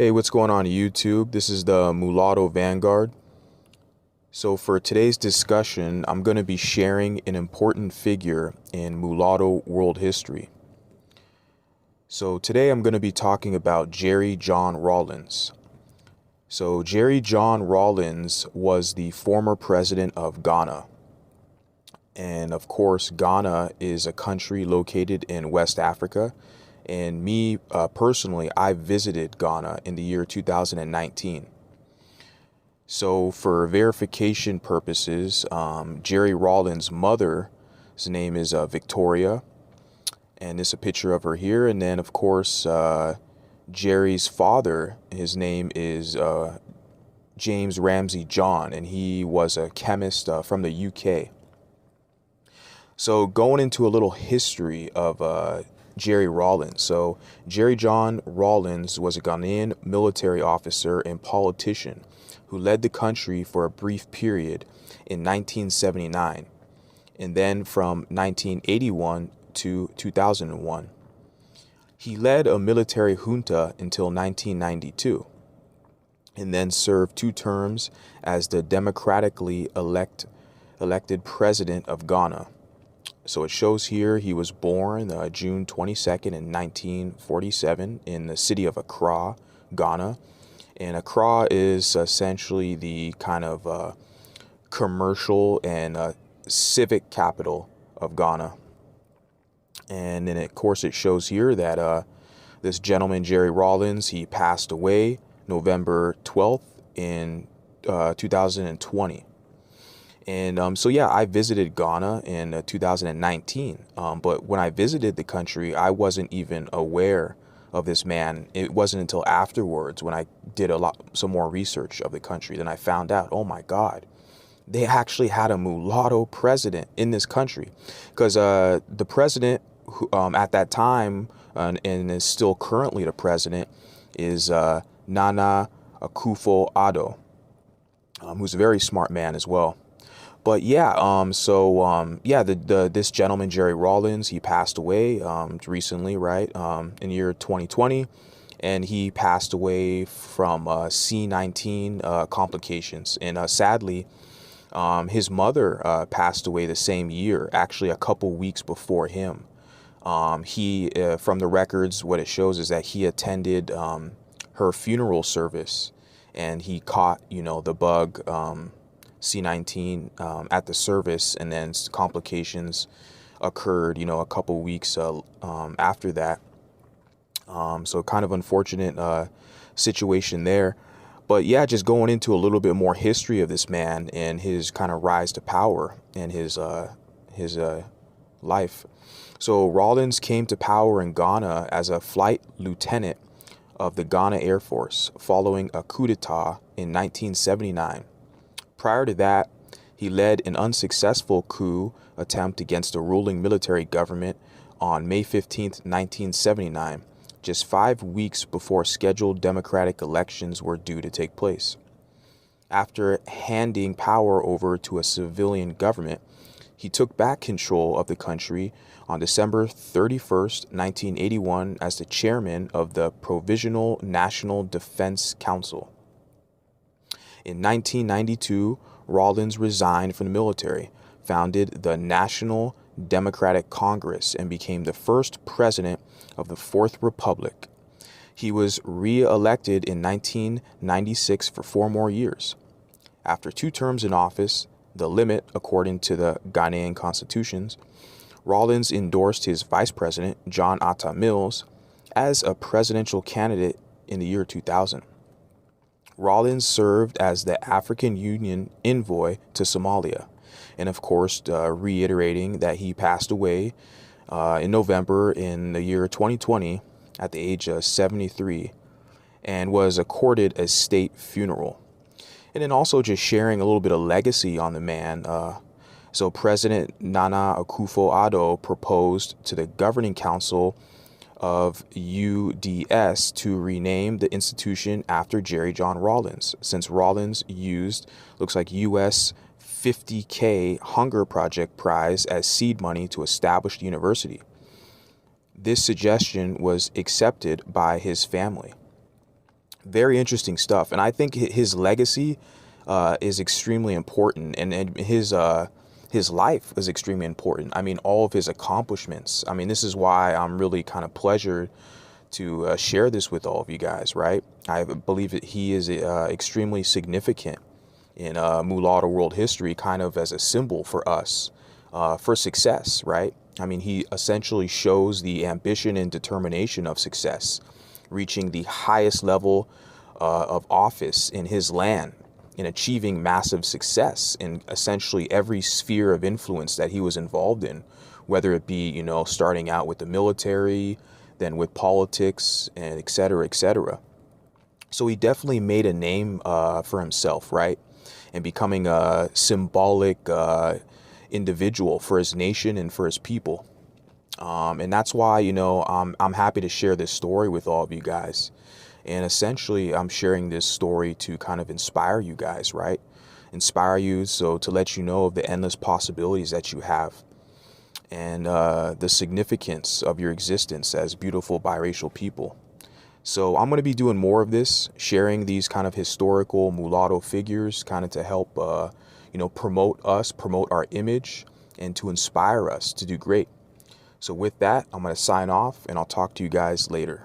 Hey, what's going on YouTube? This is the Mulatto Vanguard. So for today's discussion, I'm going to be sharing an important figure in mulatto world history. So today I'm going to be talking about Jerry John Rawlings. So Jerry John Rawlings was the former president of Ghana. And of course, Ghana is a country located in West Africa. And me personally, I visited Ghana in the year 2019. So for verification purposes, Jerry Rawlings' mother, his name is Victoria, and there's a picture of her here. And then, of course, Jerry's father, his name is James Ramsey John, and he was a chemist from the UK. So going into a little history of Jerry Rawlings. So Jerry John Rawlings was a Ghanaian military officer and politician who led the country for a brief period in 1979, and then from 1981 to 2001. He led a military junta until 1992, and then served 2 terms as the democratically elected president of Ghana. So it shows here he was born June 22nd in 1947 in the city of Accra, Ghana. And Accra is essentially the kind of commercial and civic capital of Ghana. And then, of course, it shows here that this gentleman, Jerry Rawlings, he passed away November 12th in 2020. And so, yeah, I visited Ghana in 2019. But when I visited the country, I wasn't even aware of this man. It wasn't until afterwards when I did some more research of the country, then I found out, oh my God, they actually had a mulatto president in this country. Because the president who, at that time, and is still currently the president, is Nana Akufo-Addo, who's a very smart man as well. But yeah, this gentleman, Jerry Rawlings, he passed away recently, right, in the year 2020, and he passed away from C19 complications. And sadly, his mother passed away the same year, actually a couple weeks before him. From the records, what it shows is that he attended her funeral service, and he caught, the bug, C19 at the service, and then complications occurred, a couple weeks after that. So kind of unfortunate situation there. But yeah, just going into a little bit more history of this man and his kind of rise to power and his life. So Rawlings came to power in Ghana as a flight lieutenant of the Ghana Air Force following a coup d'etat in 1979. Prior to that, he led an unsuccessful coup attempt against the ruling military government on May 15, 1979, just 5 weeks before scheduled democratic elections were due to take place. After handing power over to a civilian government, he took back control of the country on December 31st, 1981, as the chairman of the Provisional National Defense Council. In 1992, Rawlings resigned from the military, founded the National Democratic Congress, and became the first president of the Fourth Republic. He was re-elected in 1996 for 4 more years. After 2 terms in office, the limit according to the Ghanaian constitutions, Rawlings endorsed his vice president, John Atta Mills, as a presidential candidate in the year 2000. Rawlings served as the African Union envoy to Somalia, and of course, reiterating that he passed away in November in the year 2020 at the age of 73, and was accorded a state funeral. And then also just sharing a little bit of legacy on the man. So President Nana Akufo-Addo proposed to the Governing Council of UDS to rename the institution after Jerry John Rawlings, since Rawlings used, looks like US $50K Hunger Project prize as seed money to establish the university. This suggestion was accepted by his family. Very interesting stuff. And I think his legacy is extremely important, and his life is extremely important. I mean, all of his accomplishments. I mean, this is why I'm really kind of pleasured to share this with all of you guys, right? I believe that he is extremely significant in mulatto world history, kind of as a symbol for us for success, right? I mean, he essentially shows the ambition and determination of success, reaching the highest level of office in his land and achieving massive success in essentially every sphere of influence that he was involved in, whether it be, you know, starting out with the military, then with politics, and et cetera, et cetera. So he definitely made a name for himself, right? And becoming a symbolic individual for his nation and for his people. And that's why, you know, I'm happy to share this story with all of you guys. And essentially, I'm sharing this story to kind of inspire you guys, right? Inspire you, so to let you know of the endless possibilities that you have, and the significance of your existence as beautiful biracial people. So I'm going to be doing more of this, sharing these kind of historical mulatto figures, kind of to help, you know, promote us, promote our image, and to inspire us to do great. So with that, I'm going to sign off, and I'll talk to you guys later.